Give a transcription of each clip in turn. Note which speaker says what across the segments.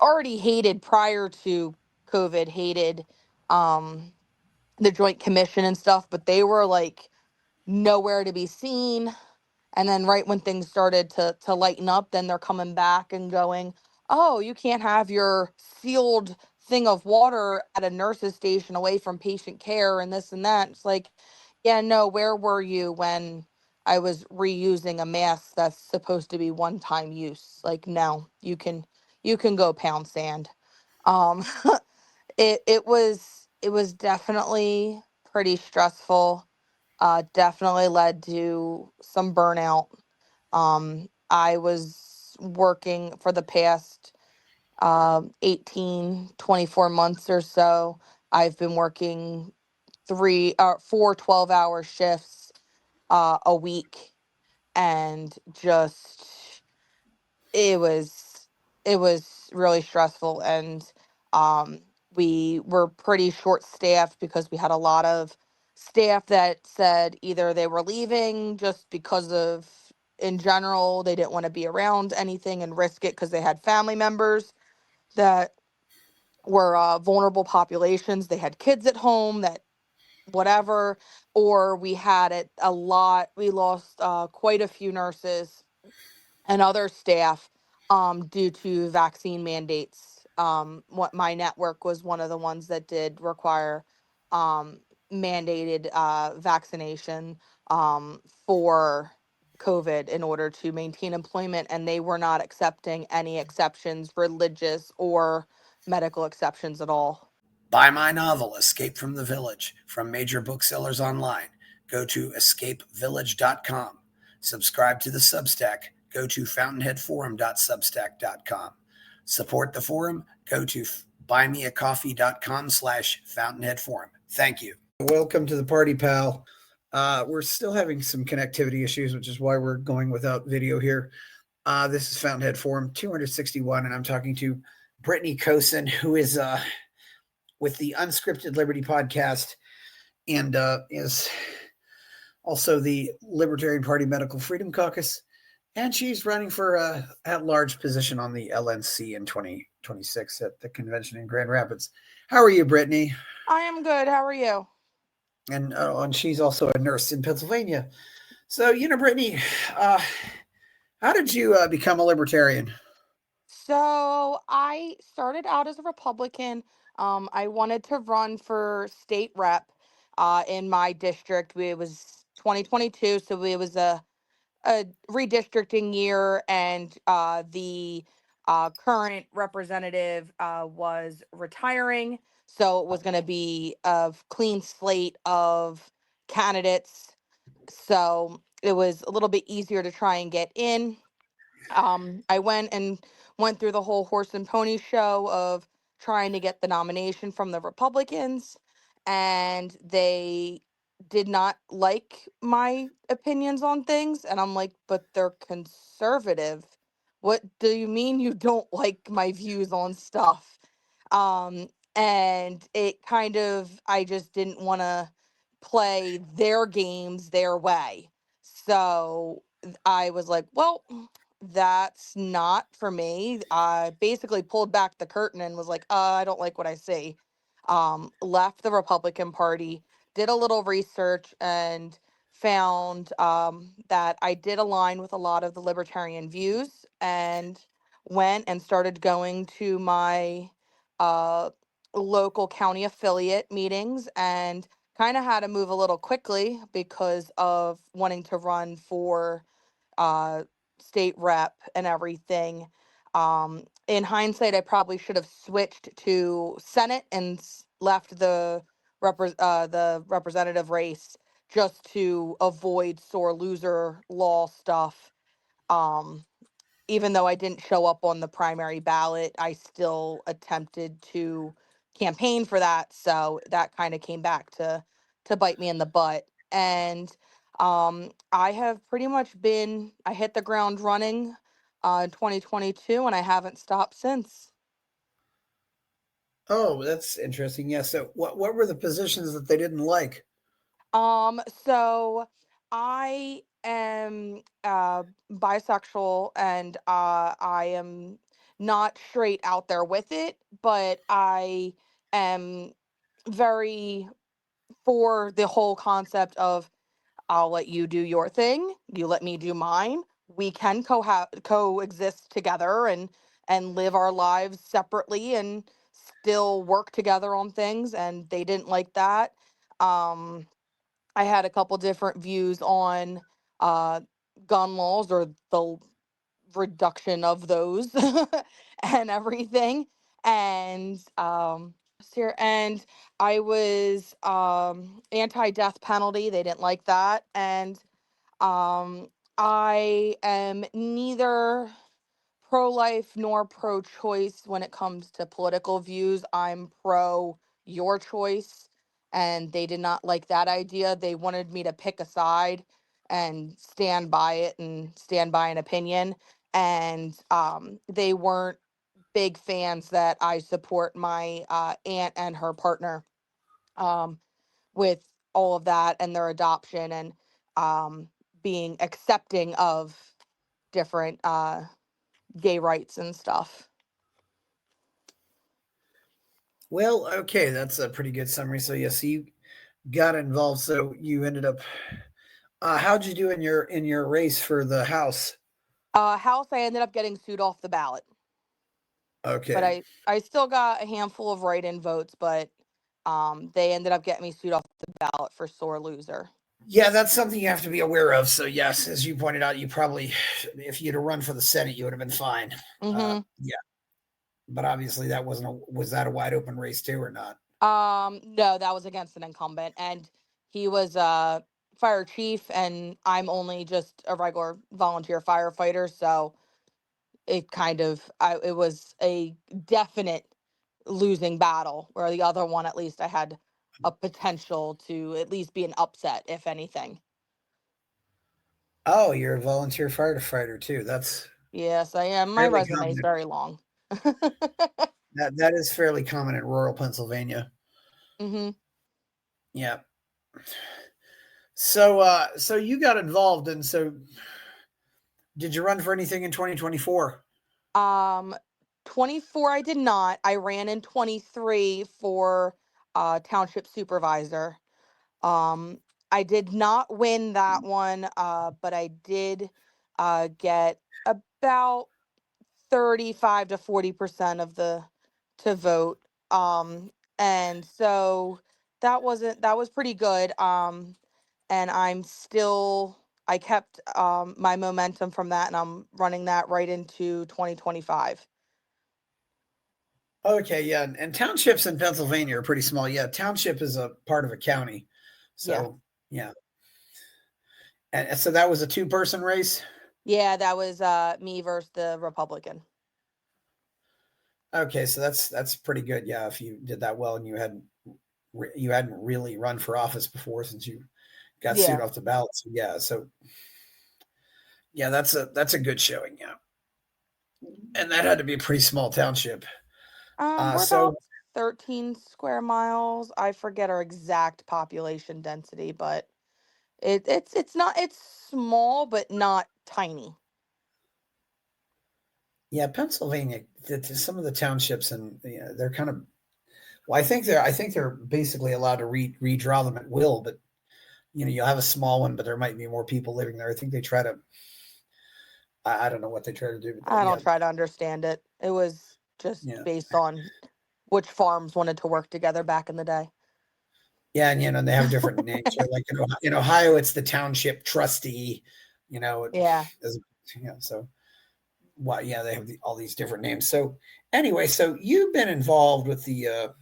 Speaker 1: already hated prior to COVID, hated the Joint Commission and stuff, but they were like nowhere to be seen. And then right when things started to lighten up, then they're coming back and going, "Oh, you can't have your sealed thing of water at a nurse's station away from patient care and this and that." It's like, yeah, no, where were you when I was reusing a mask that's supposed to be one-time use? Like, no, you can go pound sand. Um it was definitely pretty stressful. Definitely led to some burnout. I was working for the past 18, 24 months or so. I've been working 4 12-hour shifts a week, and just it was it was really stressful. And um we were pretty short staffed because we had a lot of staff that said either they were leaving just because of, in general, they didn't want to be around anything and risk it because they had family members that were vulnerable populations. They had kids at home that whatever. Or we had it a lot, we lost quite a few nurses and other staff due to vaccine mandates. What my network was one of the ones that did require um, mandated vaccination for COVID in order to maintain employment, and they were not accepting any exceptions, religious or medical exceptions at all.
Speaker 2: Buy my novel, Escape from the Village, from major booksellers online. Go to escapevillage.com. Subscribe to the Substack. Go to fountainheadforum.substack.com. Support the forum. Go to buymeacoffee.com/fountainheadforum. Thank you. Welcome to the party, pal. We're still having some connectivity issues, which is why we're going without video here. This is Fountainhead Forum 261, and I'm talking to Brittany Kosin, who is with the Unscripted Liberty podcast, and is also the Libertarian Party Medical Freedom Caucus, and she's running for a at-large position on the LNC in 2026 at the convention in Grand Rapids. How are you, Brittany?
Speaker 1: I am good. How are you?
Speaker 2: And she's also a nurse in Pennsylvania. So, Brittany, how did you become a libertarian?
Speaker 1: So I started out as a Republican. I wanted to run for state rep in my district. It was 2022, so it was a redistricting year, and the current representative was retiring. So it was going to be a clean slate of candidates. So it was a little bit easier to try and get in. I went through the whole horse and pony show of trying to get the nomination from the Republicans, and they did not like my opinions on things. And I'm like, but they're conservative. What do you mean you don't like my views on stuff? Um, and it kind of, I just didn't want to play their games their way. So I was like, well, that's not for me. I basically pulled back the curtain and was like, I don't like what I see. Left the Republican Party, did a little research, and found that I did align with a lot of the libertarian views, and went and started going to my uh, local county affiliate meetings, and kind of had to move a little quickly because of wanting to run for uh, state rep and everything. In hindsight, I probably should have switched to Senate and left the representative race just to avoid sore loser law stuff. Um, Even though I didn't show up on the primary ballot, I still attempted to campaign for that. So that kind of came back to bite me in the butt. And I have pretty much I hit the ground running in 2022, and I haven't stopped since.
Speaker 2: Oh, that's interesting. Yeah. So, what were the positions that they didn't like?
Speaker 1: So I am bisexual, and I am not straight out there with it, but I am very for the whole concept of I'll let you do your thing, you let me do mine. We can coexist together and live our lives separately and still work together on things. And they didn't like that. Um, I had a couple different views on uh, gun laws or the reduction of those and everything. And and I was anti-death penalty. They didn't like that. And um, I am neither pro-life nor pro-choice when it comes to political views. I'm pro your choice, and they did not like that idea. They wanted me to pick a side and stand by it and stand by an opinion. And they weren't big fans that I support my aunt and her partner um, with all of that and their adoption and um, being accepting of different gay rights and stuff.
Speaker 2: Well, okay, that's a pretty good summary. So yes, you got involved. So you ended up. How'd you do in your race for the House?
Speaker 1: House, I ended up getting sued off the ballot, but
Speaker 2: Okay.
Speaker 1: I still got a handful of write-in votes, but they ended up getting me sued off the ballot for sore loser.
Speaker 2: Yeah, that's something you have to be aware of. So yes, as you pointed out, you probably, if you'd have run for the Senate, you would have been fine.
Speaker 1: Mm-hmm.
Speaker 2: Yeah, but obviously that wasn't. Was that a wide open race too, or not?
Speaker 1: No, that was against an incumbent, and he was fire chief, and I'm only just a regular volunteer firefighter, so it was a definite losing battle, where the other one, at least I had a potential to at least be an upset, if anything.
Speaker 2: Oh, you're a volunteer firefighter too. That's
Speaker 1: Yes, I am. My
Speaker 2: fairly
Speaker 1: resume is
Speaker 2: common.
Speaker 1: very long.
Speaker 2: That is fairly common in rural Pennsylvania.
Speaker 1: Hmm.
Speaker 2: Yeah. So you got involved, and so did you run for anything in 2024?
Speaker 1: Um, 24, I did not. I ran in 23 for township supervisor. Um, I did not win that one, but I did get about 35 to 40% of the to vote. And so that was pretty good. And I kept my momentum from that, and I'm running that right into 2025.
Speaker 2: Okay, yeah, and townships in Pennsylvania are pretty small. Yeah, township is a part of a county.
Speaker 1: Yeah.
Speaker 2: So yeah, and so that was a two-person race.
Speaker 1: Yeah, that was me versus the Republican.
Speaker 2: Okay, so that's pretty good. Yeah, if you did that well and you hadn't really run for office before since you got sued
Speaker 1: Yeah.
Speaker 2: off the ballot. So yeah, so yeah, that's a good showing. Yeah, and that had to be a pretty small township.
Speaker 1: We're about
Speaker 2: So
Speaker 1: 13 square miles. I forget our exact population density, but it's not it's small but not tiny.
Speaker 2: yeah, Pennsylvania, some of the townships and they're kind of. Well, I think they're basically allowed to redraw them at will, but you'll have a small one, but there might be more people living there. I think they try to. I don't know what they try to do, but
Speaker 1: I
Speaker 2: yeah,
Speaker 1: don't try to understand it. It was just
Speaker 2: yeah,
Speaker 1: based on which farms wanted to work together back in the day.
Speaker 2: yeah, and they have different names. So like in Ohio, it's the township trustee.
Speaker 1: Yeah.
Speaker 2: As, so well, yeah, they have all these different names. So anyway, so you've been involved with the.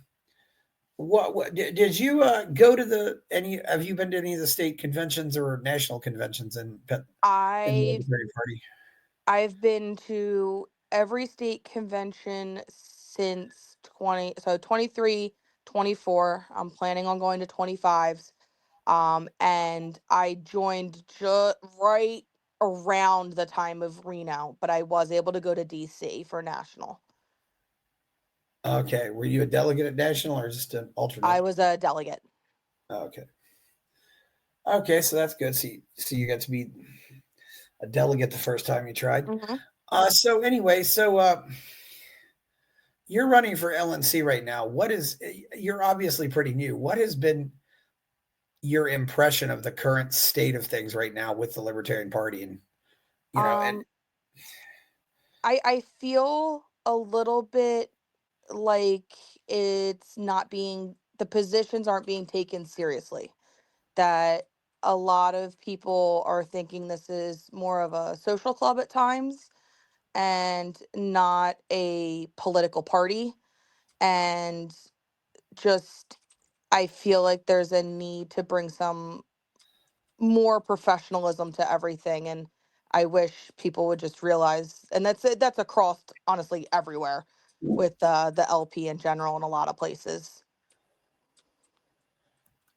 Speaker 2: What did you go to the any? Have you been to any of the state conventions or national conventions in the
Speaker 1: I've
Speaker 2: Libertarian Party?
Speaker 1: I've been to every state convention since 23, 24. I'm planning on going to 25s. And I joined just right around the time of Reno, but I was able to go to DC for national.
Speaker 2: Okay, were you a delegate at national or just an
Speaker 1: I
Speaker 2: alternate?
Speaker 1: was a delegate.
Speaker 2: Okay, okay, so that's good. So you got to be a delegate the first time you tried.
Speaker 1: Hmm.
Speaker 2: So anyway, so you're running for LNC right now. You're obviously pretty new. What has been your impression of the current state of things right now with the Libertarian Party? And, and
Speaker 1: Um, I feel a little bit like the positions aren't being taken seriously. That a lot of people are thinking this is more of a social club at times and not a political party. And just, I feel like there's a need to bring some more professionalism to everything. And I wish people would just realize, and that's across honestly everywhere with the LP in general in a lot of places.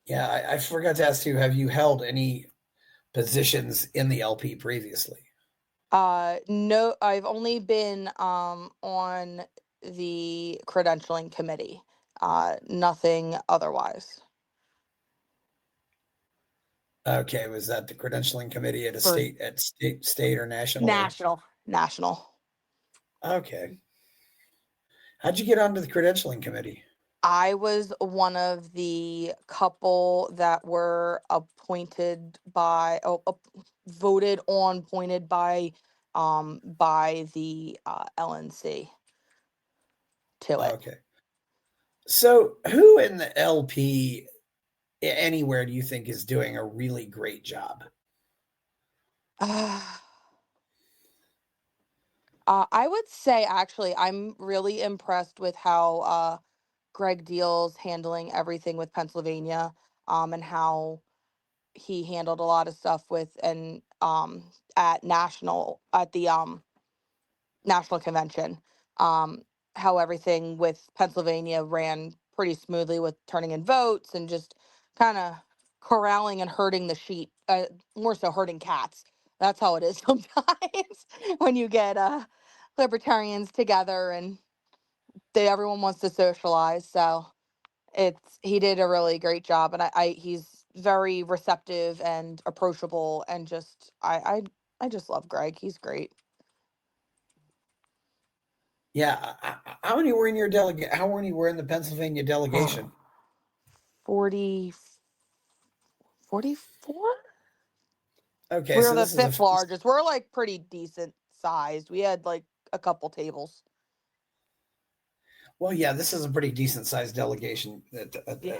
Speaker 2: yeah, I forgot to ask you, have you held any positions in the LP previously?
Speaker 1: No, I've only been on the credentialing committee. Nothing otherwise.
Speaker 2: Okay, was that the credentialing committee at a
Speaker 1: For
Speaker 2: state or national or?
Speaker 1: national.
Speaker 2: Okay. How'd you get onto the credentialing committee?
Speaker 1: I was one of the couple that were voted on, appointed by the LNC to it.
Speaker 2: Okay. So who in the LP anywhere do you think is doing a really great job?
Speaker 1: I would say actually I'm really impressed with how Greg Deal's handling everything with Pennsylvania, and how he handled a lot of stuff with and at the national convention. Um, how everything with Pennsylvania ran pretty smoothly with turning in votes and just kind of corralling and herding the sheep, more so herding cats. That's how it is sometimes when you get libertarians together and everyone wants to socialize. So he did a really great job, and he's very receptive and approachable, and just I just love Greg. He's great.
Speaker 2: Yeah. How many were in your delegate? How many were in the Pennsylvania delegation?
Speaker 1: 40, 44.
Speaker 2: Okay,
Speaker 1: We're
Speaker 2: so
Speaker 1: the
Speaker 2: this is a
Speaker 1: fifth largest. We're like pretty decent sized. We had like a couple tables.
Speaker 2: well, yeah, this is a pretty decent sized delegation
Speaker 1: Yeah.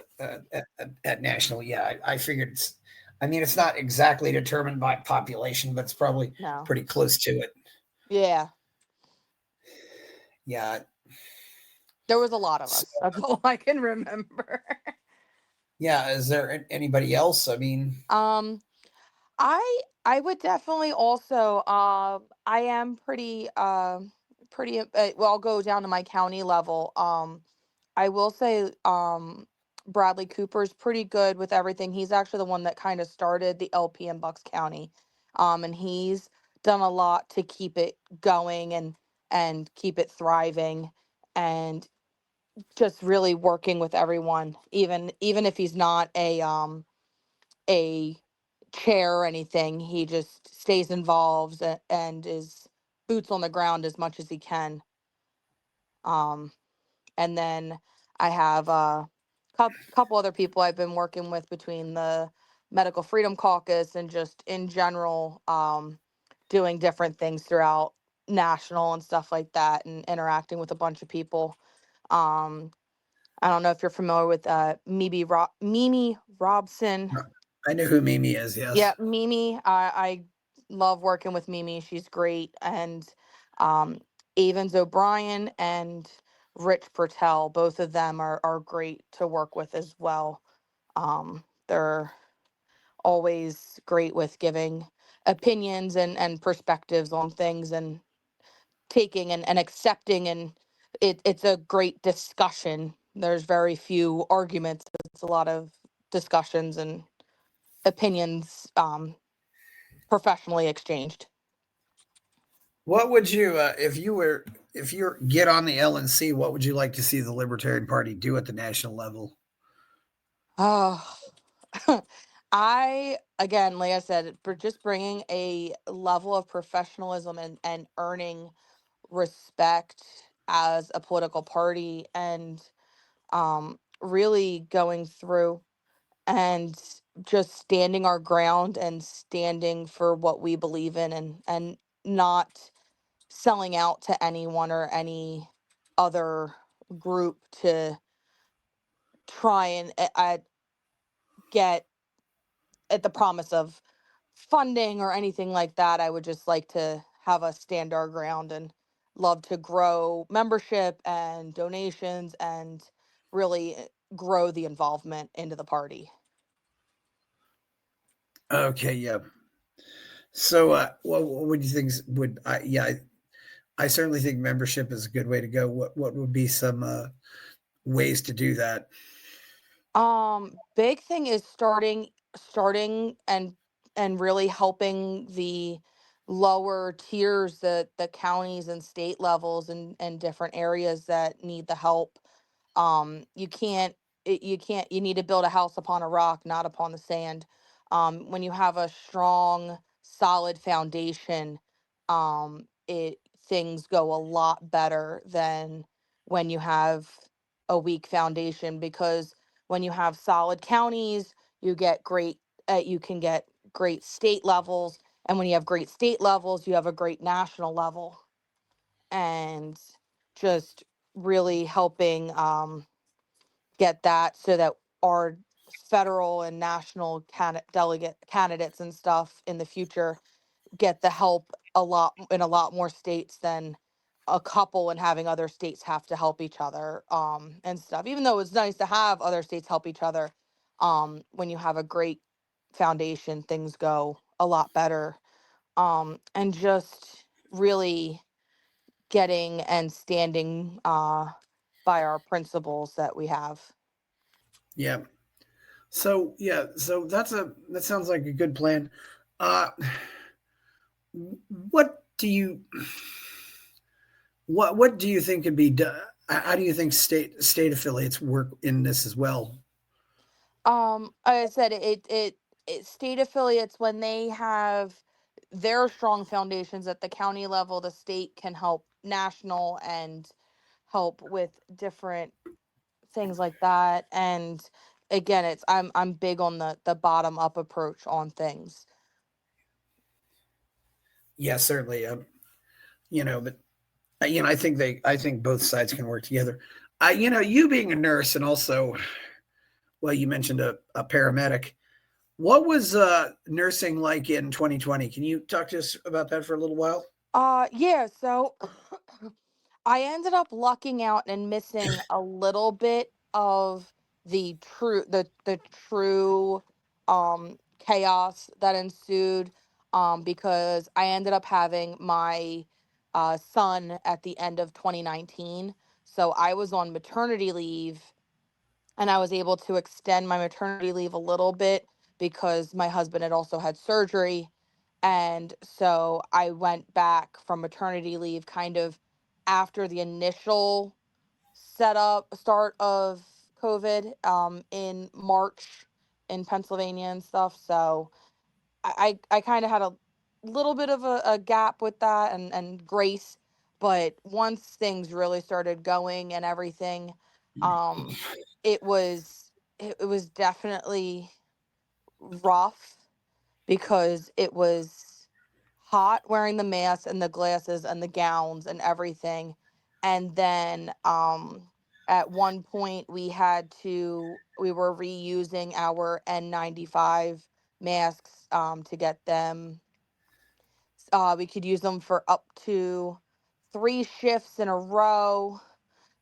Speaker 2: at national. Yeah, I figured it's. I mean, it's not exactly determined by population, but it's probably
Speaker 1: No.
Speaker 2: pretty close to it.
Speaker 1: Yeah.
Speaker 2: Yeah.
Speaker 1: There was a lot of
Speaker 2: So,
Speaker 1: us. That's all I can remember.
Speaker 2: yeah. Is there anybody else? I mean,
Speaker 1: um, I would definitely also I am pretty well, I'll go down to my county level. I will say Bradley Cooper's pretty good with everything. He's actually the one that kind of started the LP in Bucks County. And he's done a lot to keep it going and keep it thriving, and just really working with everyone, even if he's not a chair or anything. He just stays involved and is boots on the ground as much as he can. Um, and then I have a couple other people I've been working with between the Medical Freedom Caucus and just in general, doing different things throughout national and stuff like that, and interacting with a bunch of people. Um, I don't know if you're familiar with Mimi Robson.
Speaker 2: I know who Mimi is.
Speaker 1: Yeah,
Speaker 2: Yes.
Speaker 1: Mimi. I love working with Mimi. She's great. And um, Avens O'Brien and Rich Pertel, both of them are great to work with as well. They're always great with giving opinions and perspectives on things, and taking and accepting, and it's a great discussion. There's very few arguments. It's a lot of discussions and opinions, professionally exchanged.
Speaker 2: What would you, if you get on the LNC, what would you like to see the Libertarian Party do at the national level?
Speaker 1: Oh, again, like I said, for just bringing a level of professionalism and earning respect as a political party, and really going through and just standing our ground and standing for what we believe in, and not selling out to anyone or any other group to try and get at the promise of funding or anything like that. I would just like to have us stand our ground and love to grow membership and donations and really grow the involvement into the party.
Speaker 2: Okay, yeah. So, what would you think would yeah, I certainly think membership is a good way to go. What would be some ways to do that?
Speaker 1: Big thing is starting and really helping the lower tiers, the counties and state levels and different areas that need the help. You can't you need to build a house upon a rock, not upon the sand. When you have a strong, solid foundation, it things go a lot better than when you have a weak foundation, because when you have solid counties, you get great you can get great state levels, and when you have great state levels, you have a great national level. And just really helping get that so that our federal and national delegate candidates and stuff in the future get the help a lot in a lot more states than a couple, and having other states have to help each other and stuff. Even though it's nice to have other states help each other, when you have a great foundation, things go a lot better. And just really getting and standing by our principles that we have.
Speaker 2: Yeah. So yeah, so that sounds like a good plan. Uh, what do you what do you think could be done? How do you think state affiliates work in this as well?
Speaker 1: Like I said, it state affiliates, when they have their strong foundations at the county level, the state can help national and help with different things like that. And again, I'm big on the bottom up approach on things.
Speaker 2: Yeah, certainly. But I think both sides can work together. You being a nurse and also, well, you mentioned a paramedic. What was nursing like in 2020? Can you talk to us about that for a little while?
Speaker 1: Yeah, so I ended up lucking out and missing a little bit of the true chaos that ensued, because I ended up having my son at the end of 2019. So I was on maternity leave, and I was able to extend my maternity leave a little bit because my husband had also had surgery. And so I went back from maternity leave kind of after the initial start of COVID, in March in Pennsylvania and stuff. So I kind of had a little bit of a gap with that, and grace. But once things really started going and everything, um, it was it was definitely rough, because it was hot wearing the mask and the glasses and the gowns and everything. And then at one point we were reusing our N95 masks, to get them. We could use them for up to 3 shifts in a row.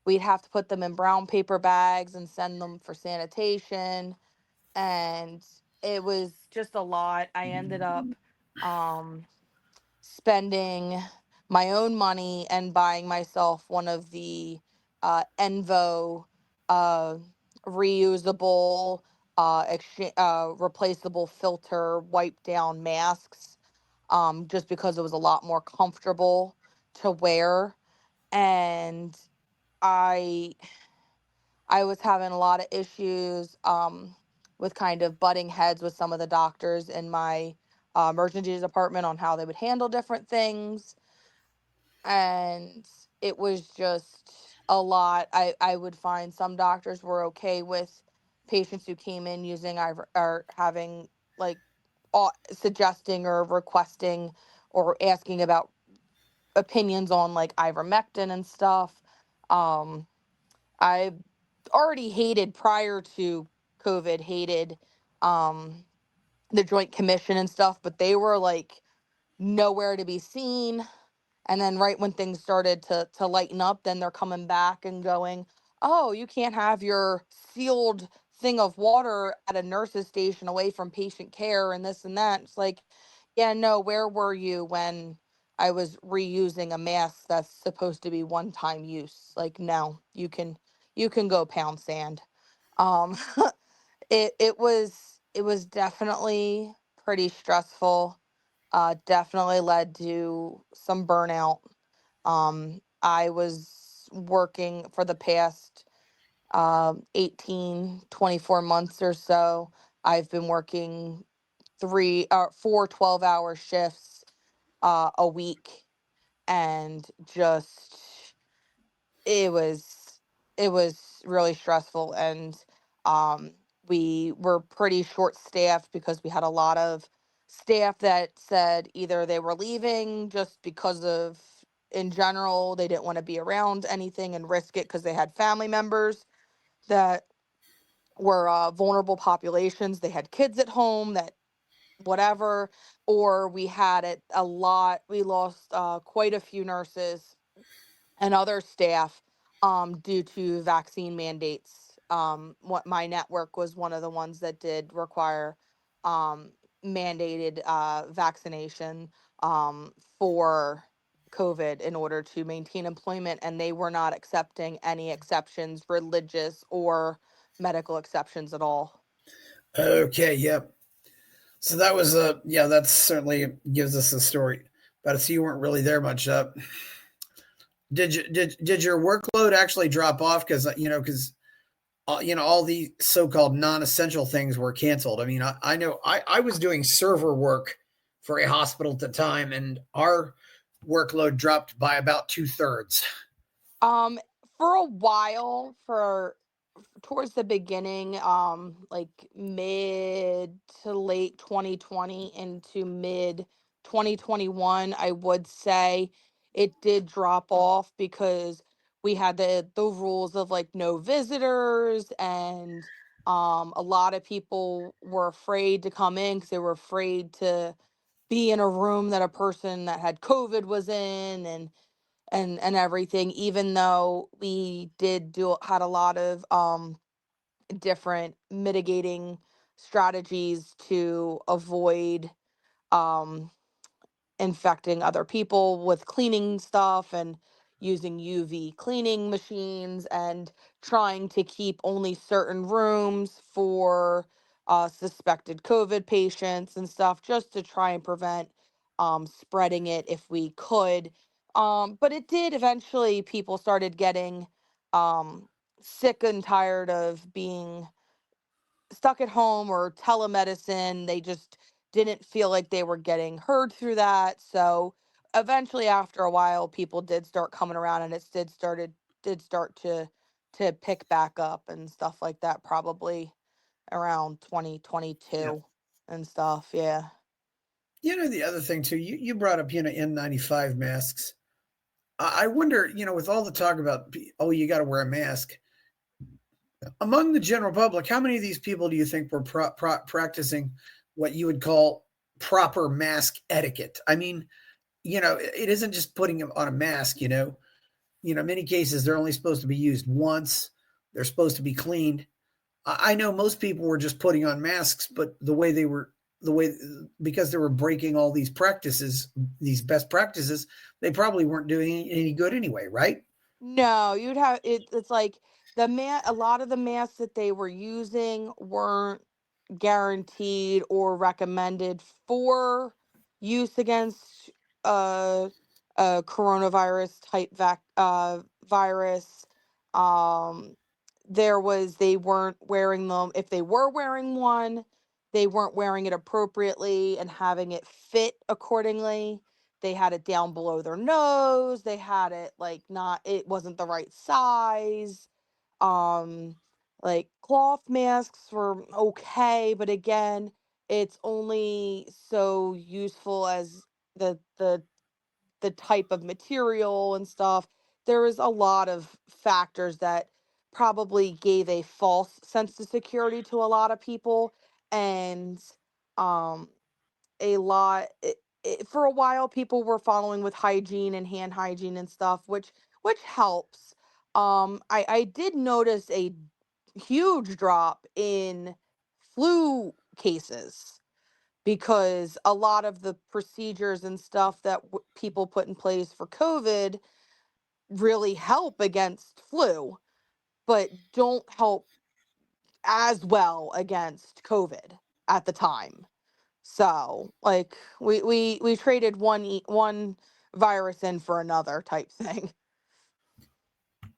Speaker 1: We'd have to put them in brown paper bags and send them for sanitation, and it was just a lot. I ended up um spending my own money and buying myself one of the Envo uh reusable replaceable filter wipe down masks, just because it was a lot more comfortable to wear. And I I was having a lot of issues with kind of butting heads with some of the doctors in my emergency department on how they would handle different things. And it was just a lot. I would find some doctors were okay with patients who came in using or having like suggesting or requesting or asking about opinions on like ivermectin and stuff. Um, I already hated prior to COVID, hated um, the Joint Commission and stuff, but they were like nowhere to be seen. And then right when things started to lighten up, then they're coming back and going, "Oh, you can't have your sealed thing of water at a nurse's station away from patient care and this and that." It's like, yeah, no, where were you when I was reusing a mask that's supposed to be one-time use? Like, no, you can go pound sand. Um it was definitely pretty stressful. Definitely led to some burnout. I was working for the past 18, 24 months or so. I've been working 4 12-hour shifts a week, and just it was it was really stressful. And um we were pretty short staffed because we had a lot of staff that said either they were leaving just because of, in general, they didn't want to be around anything and risk it because they had family members that were vulnerable populations, they had kids at home that whatever. Or we had it a lot, we lost quite a few nurses and other staff due to vaccine mandates. What my network was one of the ones that did require um, mandated vaccination for COVID in order to maintain employment, and they were not accepting any exceptions, religious or medical exceptions at all.
Speaker 2: Okay, yep. So that was yeah, that certainly gives us a story. But I see you weren't really there much. Did your workload actually drop off? Because because all the so-called non-essential things were canceled. I mean, I know I was doing server work for a hospital at the time, and our workload dropped by about 2/3.
Speaker 1: Um, for a while, for towards the beginning, like mid to late 2020 into mid 2021, I would say it did drop off because we had the rules of like no visitors, and a lot of people were afraid to come in because they were afraid to be in a room that a person that had COVID was in, and everything. Even though we did do had a lot of different mitigating strategies to avoid um, infecting other people with cleaning stuff, and using UV cleaning machines, and trying to keep only certain rooms for suspected COVID patients and stuff, just to try and prevent spreading it if we could. But it did eventually, people started getting um, sick and tired of being stuck at home or telemedicine. They just didn't feel like they were getting heard through that. So eventually, after a while, people did start coming around, and it did start to pick back up and stuff like that. Probably around
Speaker 2: Yeah.
Speaker 1: 2022 and stuff. Yeah.
Speaker 2: The other thing too, you brought up N95 masks. I wonder, with all the talk about oh, you got to wear a mask among the general public, how many of these people do you think were practicing what you would call proper mask etiquette? I mean, it isn't just putting them on a mask. In many cases they're only supposed to be used once. They're supposed to be cleaned. I know most people were just putting on masks, but the way because they were breaking all these practices, these best practices, they probably weren't doing any good anyway, right?
Speaker 1: No, you'd have it. It's like a lot of the masks that they were using weren't guaranteed or recommended for use against uh, a coronavirus type virus. Um, they weren't wearing them. If they were wearing one, they weren't wearing it appropriately and having it fit accordingly. they had it down below their nose. They had it like not, it wasn't the right size. Um, like cloth masks were okay, but again, it's only so useful as the type of material and stuff. There was a lot of factors that probably gave a false sense of security to a lot of people. And um a lot for a while people were following with hygiene and hand hygiene and stuff, which helps. I did notice a huge drop in flu cases because a lot of the procedures and stuff that people put in place for COVID really help against flu, but don't help as well against COVID at the time. So, like, we traded one virus in for another type thing.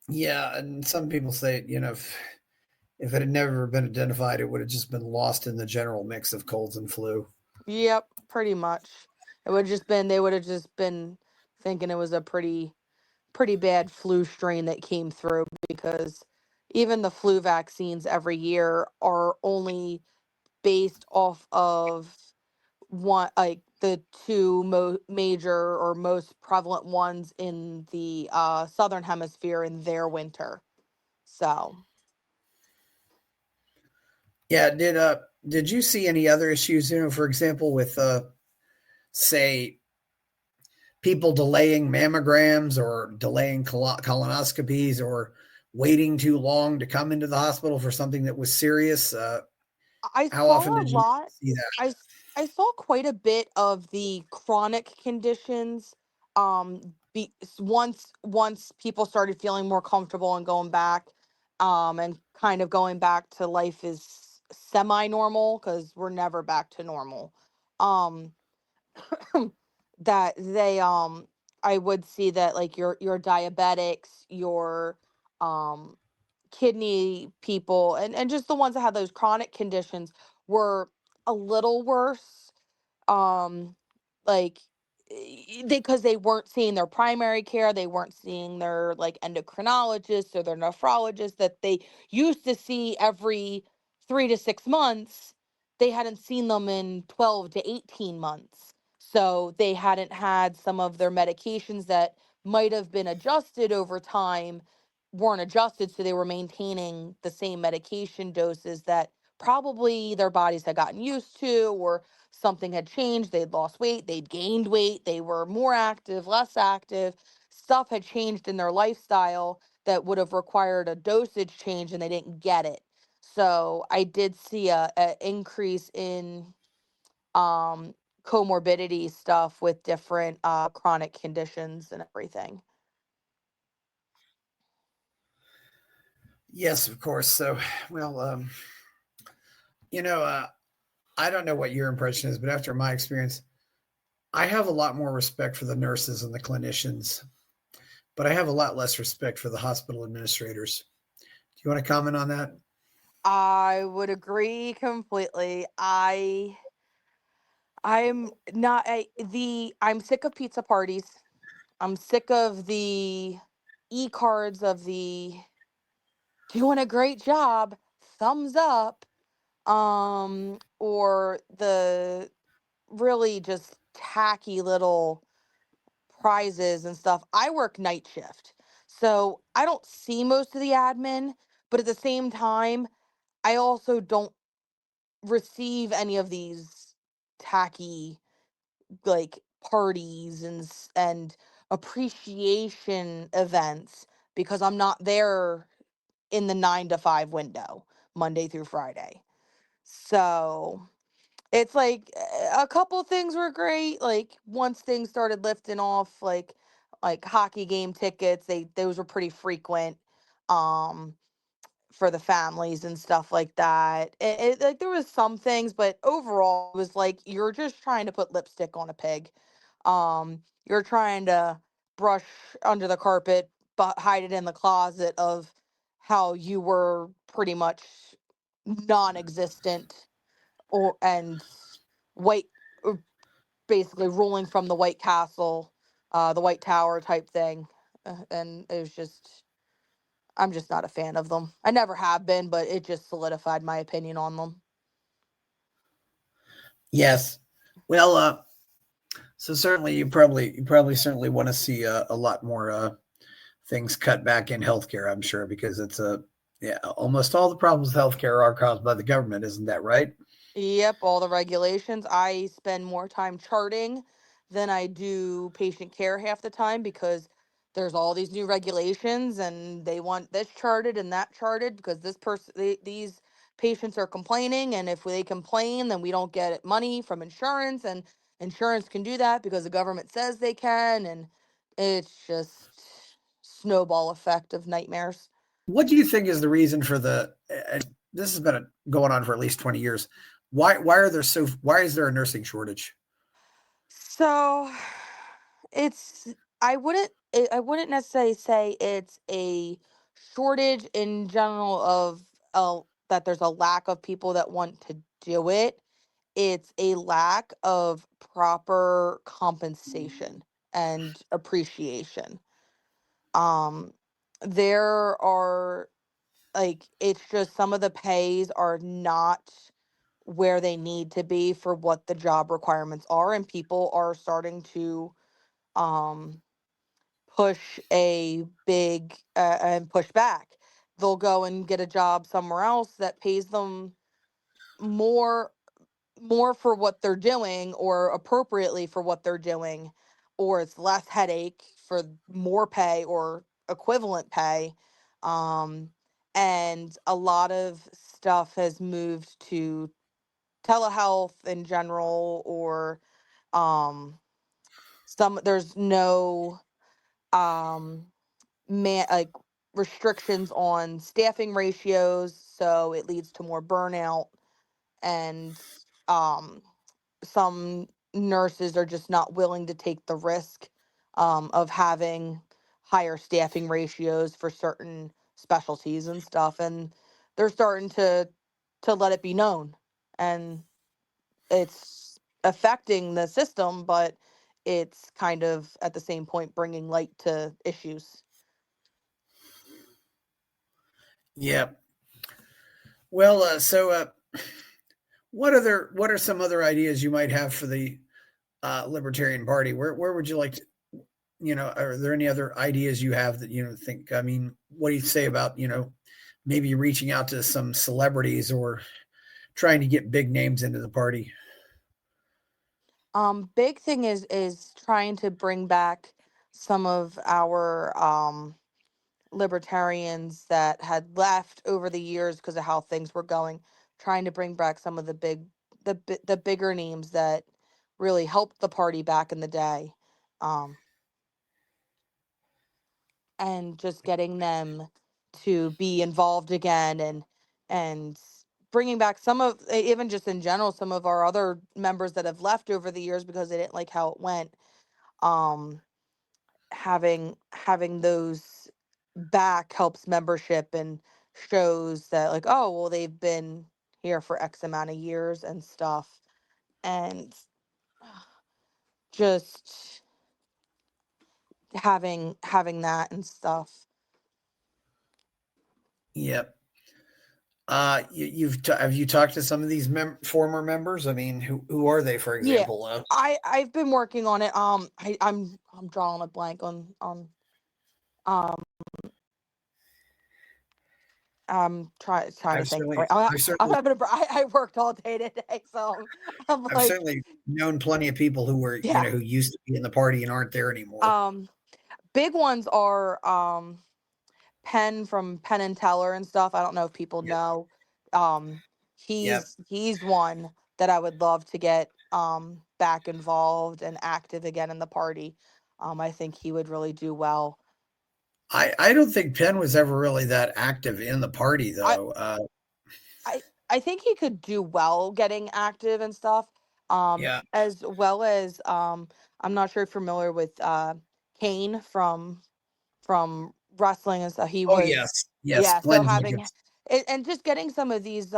Speaker 2: Yeah, and some people say, if it had never been identified, it would have just been lost in the general mix of colds and flu.
Speaker 1: Yep, pretty much. It would just been they would have just been thinking it was a pretty bad flu strain that came through because even the flu vaccines every year are only based off of one, like the two major or most prevalent ones in the southern hemisphere in their winter. So
Speaker 2: Yeah, did you see any other issues, for example, with say people delaying mammograms or delaying colonoscopies or waiting too long to come into the hospital for something that was serious?
Speaker 1: I
Speaker 2: How often
Speaker 1: saw a
Speaker 2: did you
Speaker 1: lot.
Speaker 2: see that?
Speaker 1: I saw quite a bit of the chronic conditions. Once people started feeling more comfortable and going back, and kind of going back to life is semi-normal because we're never back to normal. Um, that they I would see that like your diabetics, your um kidney people, and just the ones that have those chronic conditions were a little worse. um like they, because they weren't seeing their primary care, they weren't seeing their like endocrinologist or their nephrologist that they used to see every 3 to 6 months. They hadn't seen them in 12 to 18 months, so they hadn't had some of their medications that might have been adjusted over time, weren't adjusted, so they were maintaining the same medication doses that probably their bodies had gotten used to, or something had changed. They'd lost weight, they'd gained weight, they were more active, less active. Stuff had changed in their lifestyle that would have required a dosage change and they didn't get it. So I did see a increase in um comorbidity stuff with different chronic conditions and everything.
Speaker 2: Yes, of course. So, well, you know, uh, I don't know what your impression is, but after my experience, I have a lot more respect for the nurses and the clinicians, but I have a lot less respect for the hospital administrators. Do you want to comment on that?
Speaker 1: I would agree completely. I'm not I'm sick of pizza parties. I'm sick of the e-cards of the doing a great job, thumbs up, or the really just tacky little prizes and stuff. I work night shift, so I don't see most of the admin, but at the same time, I also don't receive any of these tacky like parties and appreciation events because I'm not there in the 9 to 5 window, Monday through Friday. So it's like a couple things were great. Like once things started lifting off, like hockey game tickets, those were pretty frequent. Um, for the families and stuff like that. Like there was some things, but overall it was like you're just trying to put lipstick on a pig. You're trying to brush under the carpet, but hide it in the closet of how you were pretty much non-existent or and white basically ruling from the White Castle, the White Tower type thing. And it was just, I'm just not a fan of them. I never have been, but it just solidified my opinion on them.
Speaker 2: Yes. Well, so certainly you probably certainly want to see a lot more things cut back in healthcare, I'm sure, because it's yeah, almost all the problems with healthcare are caused by the government, isn't that right?
Speaker 1: Yep, all the regulations. I spend more time charting than I do patient care half the time because there's all these new regulations and they want this charted and that charted because this person these patients are complaining, and if they complain then we don't get money from insurance, and insurance can do that because the government says they can, and it's just snowball effect of nightmares.
Speaker 2: What do you think is the reason for this has been going on for at least 20 years? Why is there a nursing shortage?
Speaker 1: So it's I wouldn't necessarily say it's a shortage in general of that there's a lack of people that want to do it. It's a lack of proper compensation and appreciation. Um there are, like, it's just some of the pays are not where they need to be for what the job requirements are, and people are starting to um push a big and push back. They'll go and get a job somewhere else that pays them more for what they're doing, or appropriately for what they're doing, or it's less headache for more pay or equivalent pay. um and a lot of stuff has moved to telehealth in general, or um there's no um man like restrictions on staffing ratios, so it leads to more burnout, and um some nurses are just not willing to take the risk of having higher staffing ratios for certain specialties and stuff, and they're starting to let it be known, and it's affecting the system, but it's kind of at the same point bringing light to issues.
Speaker 2: Yeah. Well, what are some other ideas you might have for the Libertarian Party? Where would you like to, are there any other ideas you have that think? I mean, what do you say about maybe reaching out to some celebrities or trying to get big names into the party?
Speaker 1: Big thing is trying to bring back some of our libertarians that had left over the years because of how things were going, trying to bring back some of the bigger names that really helped the party back in the day. Um, and just getting them to be involved again, and bringing back some of, even just in general, some of our other members that have left over the years because they didn't like how it went. um having those back helps membership and shows that, like, oh well, they've been here for X amount of years and stuff, and just having that and stuff.
Speaker 2: Yep. Have you talked to some of these former members? I mean, who are they, for
Speaker 1: Yeah,
Speaker 2: example?
Speaker 1: I've been working on it. I'm drawing a blank on um I'm trying to
Speaker 2: I've
Speaker 1: think.
Speaker 2: certainly,
Speaker 1: Right, I'm,
Speaker 2: I've
Speaker 1: I'm
Speaker 2: certainly,
Speaker 1: having I worked all day today, so I'm
Speaker 2: I've
Speaker 1: like,
Speaker 2: certainly known plenty of people who were,
Speaker 1: yeah.
Speaker 2: who used to be in the party and aren't there anymore.
Speaker 1: Um, Big ones are Penn from Penn and Teller and stuff. I don't know if people
Speaker 2: Yep.
Speaker 1: know.
Speaker 2: Yep.
Speaker 1: He's one that I would love to get back involved and active again in the party. I think he would really do well.
Speaker 2: I don't think Penn was ever really that active in the party,
Speaker 1: I
Speaker 2: though.
Speaker 1: I think he could do well getting active and stuff.
Speaker 2: Yeah.
Speaker 1: As well as I'm not sure if you're familiar with Kane from wrestling and stuff. He
Speaker 2: Oh,
Speaker 1: was,
Speaker 2: yes. Yes.
Speaker 1: yeah. So
Speaker 2: Glenn
Speaker 1: having
Speaker 2: Jacobs.
Speaker 1: and just getting some of these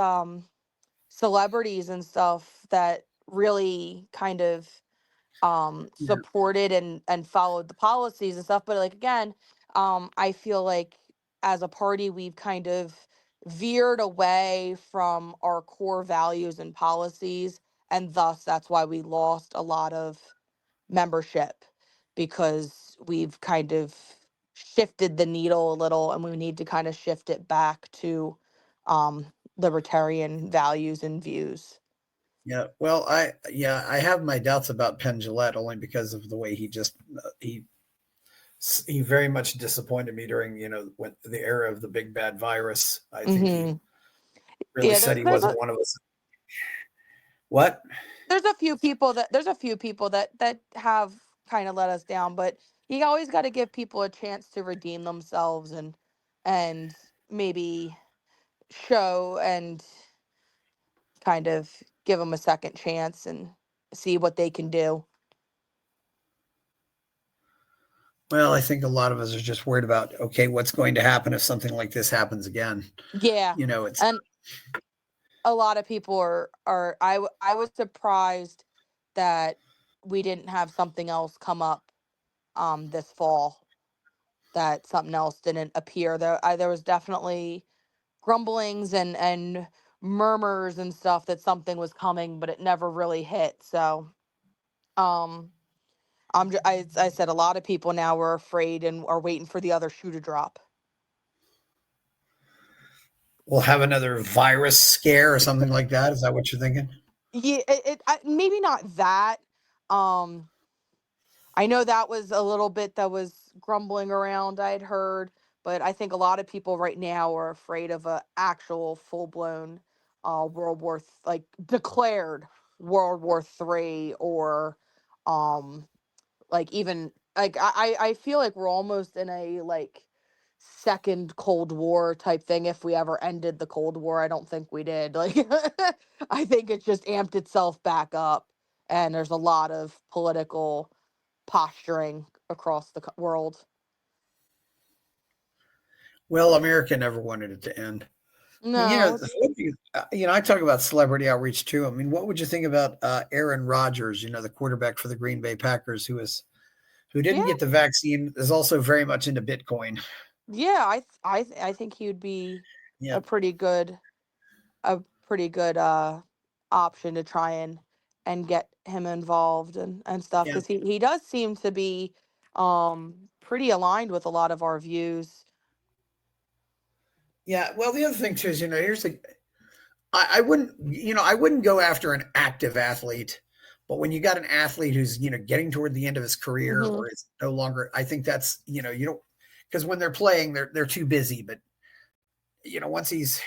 Speaker 1: celebrities and stuff that really kind of
Speaker 2: Yeah.
Speaker 1: supported and followed the policies and stuff. But like again, I feel like as a party we've kind of veered away from our core values and policies, and thus that's why we lost a lot of membership, because we've kind of shifted the needle a little, and we need to kind of shift it back to um libertarian values and views.
Speaker 2: Yeah. Well, I have my doubts about Penn Jillette only because of the way he just he very much disappointed me during when the era of the big bad virus. I think he
Speaker 1: Hmm.
Speaker 2: really
Speaker 1: Yeah,
Speaker 2: said he wasn't one of us. What?
Speaker 1: there's a few people that have kind of let us down, but you always got to give people a chance to redeem themselves and maybe show and kind of give them a second chance and see what they can do.
Speaker 2: Well, I think a lot of us are just worried about, okay, what's going to happen if something like this happens again?
Speaker 1: Yeah.
Speaker 2: It's
Speaker 1: And a lot of people I was surprised that we didn't have something else come up this fall, that something else didn't appear. There was definitely grumblings and murmurs and stuff that something was coming, but it never really hit. So um I said a lot of people now are afraid and are waiting for the other shoe to drop.
Speaker 2: we'll have another virus scare or something like that. Is that what you're thinking?
Speaker 1: Yeah, maybe not that. Um, I know that was a little bit that was grumbling around. I'd heard, but I think a lot of people right now are afraid of a actual full blown like declared World War III, or um like even like I feel like we're almost in a like second Cold War type thing. If we ever ended the Cold War, I don't think we did. Like I think it just amped itself back up, and there's a lot of political posturing across the world.
Speaker 2: Well, America never wanted it to end.
Speaker 1: No,
Speaker 2: I talk about celebrity outreach too. I mean, what would you think about Aaron Rodgers? The quarterback for the Green Bay Packers, who didn't
Speaker 1: yeah,
Speaker 2: get the vaccine, is also very much into Bitcoin.
Speaker 1: yeah. I think he would be
Speaker 2: Yeah,
Speaker 1: a pretty good a pretty good option to try and get him involved and stuff,
Speaker 2: yeah,
Speaker 1: because he does seem to be pretty aligned with a lot of our views.
Speaker 2: yeah. Well, the other thing too is, here's the I wouldn't, I wouldn't go after an active athlete, but when you got an athlete who's, getting toward the end of his career
Speaker 1: Hmm.
Speaker 2: or is no longer, I think that's, you don't, because when they're playing, they're too busy. But once he's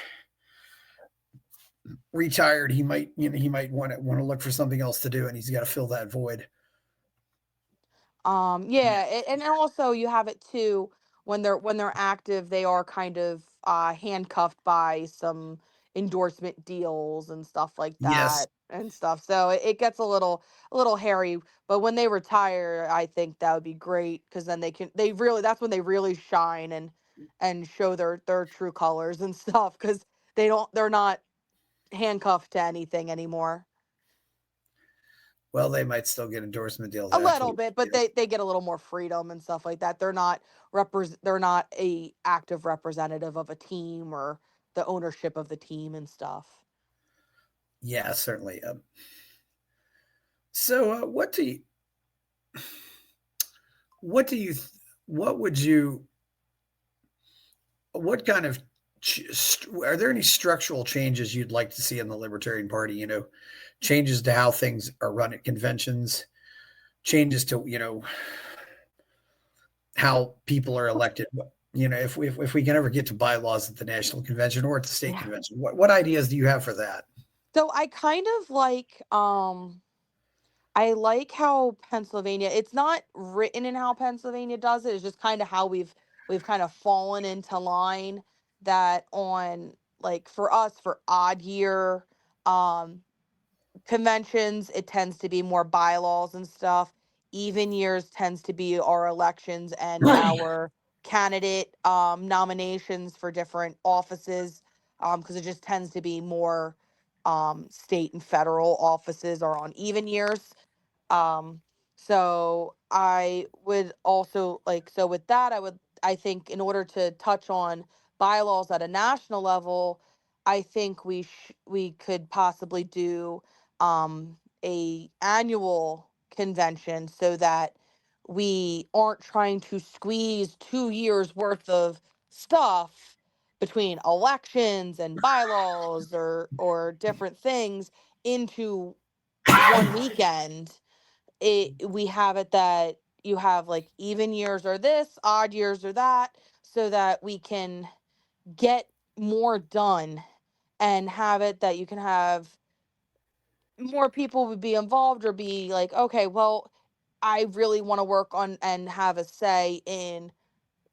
Speaker 2: retired, he might want to look for something else to do, and he's got to fill that void.
Speaker 1: Yeah, and also you have it too when they're active, they are kind of handcuffed by some endorsement deals and stuff like
Speaker 2: Yes.
Speaker 1: that and stuff. So it gets a little hairy. But when they retire, I think that would be great, because then they really, that's when they really shine and show their true colors and stuff, because they're not handcuffed to anything anymore.
Speaker 2: Well, they might still get endorsement deals
Speaker 1: A little
Speaker 2: afterwards.
Speaker 1: bit, but they get a little more freedom and stuff like that. They're not a active representative of a team or the ownership of the team and stuff.
Speaker 2: Yeah, certainly. So, what do you, what would you, what kind of, are there any structural changes you'd like to see in the Libertarian Party? Changes to how things are run at conventions, changes to, how people are elected. If we can ever get to bylaws at the national convention or at the state
Speaker 1: Yeah.
Speaker 2: convention, what ideas do you have for that?
Speaker 1: So I kind of like I like how Pennsylvania, it's not written in how Pennsylvania does it. It's just kind of how we've kind of fallen into line, that on like for us for odd year um conventions, it tends to be more bylaws and stuff. Even years tends to be our elections and our candidate nominations for different offices, because it just tends to be more state and federal offices are on even years. Um, So I would also like, so with that, I think in order to touch on bylaws at a national level, I think we could possibly do a annual convention so that we aren't trying to squeeze 2 years worth of stuff between elections and bylaws or different things into one weekend. We have it that you have like even years or this, odd years or that, so that we can get more done and have it that you can have more people would be involved or be like, okay, well, I really want to work on and have a say in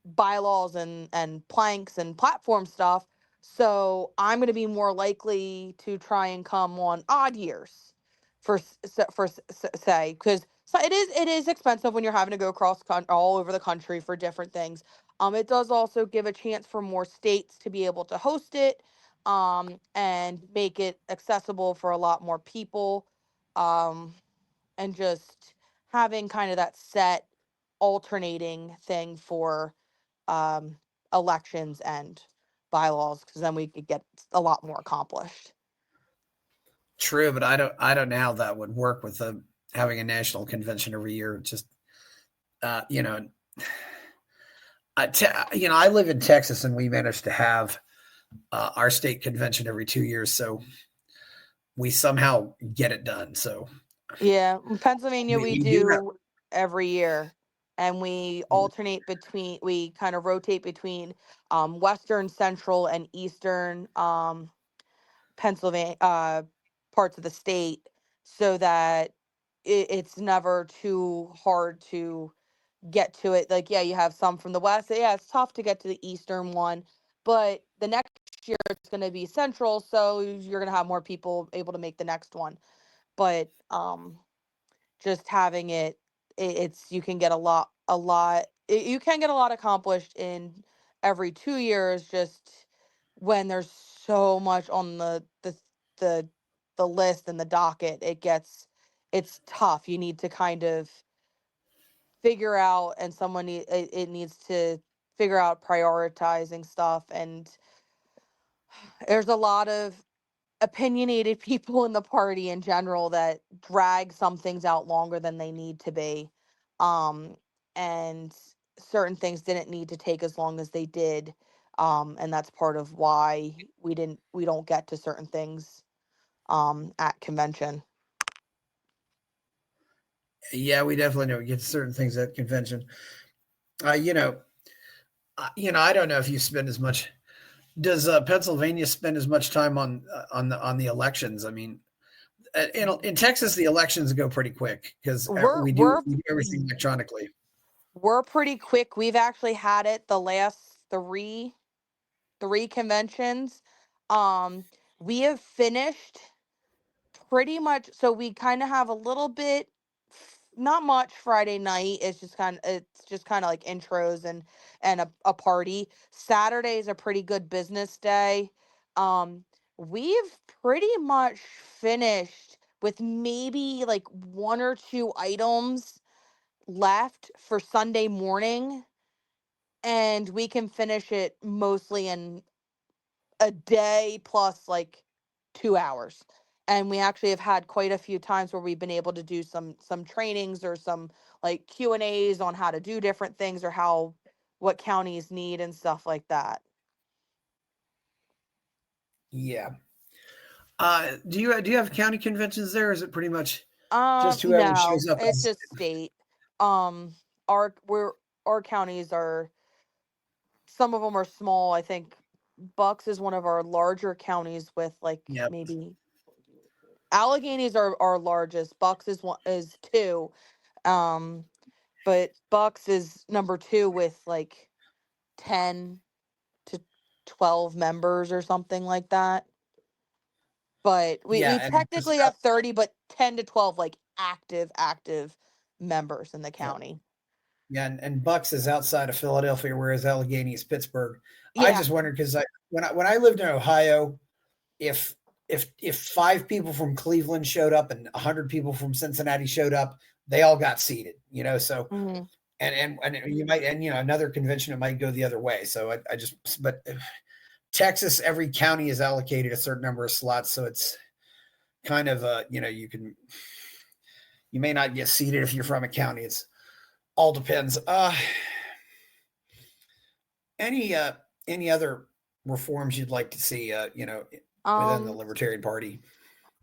Speaker 1: bylaws and planks and platform stuff. So I'm going to be more likely to try and come on odd years say, because so it is expensive when you're having to go all over the country for different things. It does also give a chance for more states to be able to host it, and make it accessible for a lot more people, um, and just having kind of that set alternating thing for um, elections and bylaws, because then we could get a lot more accomplished.
Speaker 2: True, but I don't know how that would work with having a national convention every year. Just you know, I live in Texas, and we managed to have our state convention every 2 years, so we somehow get it done. So
Speaker 1: Yeah, in Pennsylvania we
Speaker 2: we do have.
Speaker 1: do every year, and we kind of rotate between western, central, and eastern Pennsylvania parts of the state, so that it's never too hard to get to it. Like, yeah, you have some from the west. Yeah, it's tough to get to the eastern one, but the next year it's going to be central, so you're going to have more people able to make the next one. But just having it's you can get you can get a lot accomplished in every 2 years, just when there's so much on the the list and the docket. It's tough. You need to kind of figure out, and it needs to figure out prioritizing stuff, and there's a lot of opinionated people in the party in general that drag some things out longer than they need to be, um and certain things didn't need to take as long as they did, and that's part of why we don't get to certain things at convention.
Speaker 2: Yeah, we definitely know we get certain things at convention. Uh, you know, I don't know if you spend as much. Does Pennsylvania spend as much time on the elections? I mean, in Texas, the elections go pretty quick because
Speaker 1: we're
Speaker 2: we
Speaker 1: we're
Speaker 2: do everything electronically.
Speaker 1: we're pretty quick. We've actually had it the last three conventions. um we have finished pretty much. So we kind of have a little bit, not much Friday night. It's just kind of like intros and a party. Saturday is a pretty good business day. um we've pretty much finished with maybe like one or two items left for Sunday morning, and we can finish it mostly in a day plus like 2 hours. And we actually have had quite a few times where we've been able to do some trainings or some like Q&As on how to do different things, or how what counties need and stuff like that.
Speaker 2: Yeah. Do you have county conventions there? Or is it pretty much just whoever
Speaker 1: No,
Speaker 2: shows up?
Speaker 1: it's just state. um our counties are, some of them are small. I think Bucks is one of our larger counties with like
Speaker 2: Yep.
Speaker 1: maybe Alleghenies are our largest. Bucks is two. Um, but Bucks is number two with like 10 to 12 members or something like that. But we
Speaker 2: Yeah, and
Speaker 1: technically have 30, but 10 to 12 like active members in the
Speaker 2: yep.
Speaker 1: county.
Speaker 2: Yeah, and Bucks is outside of Philadelphia, whereas Allegheny is Pittsburgh. I
Speaker 1: Yeah.
Speaker 2: just wondered because when I lived in Ohio, if if 5 people from Cleveland showed up and 100 people from Cincinnati showed up, they all got seated, so
Speaker 1: Mhm.
Speaker 2: and you might, and another convention, it might go the other way. So I just, but Texas, every county is allocated a certain number of slots, so it's kind of you may not get seated if you're from a county. It's all depends. Any any other reforms you'd like to see, within the
Speaker 1: Um,
Speaker 2: Libertarian Party?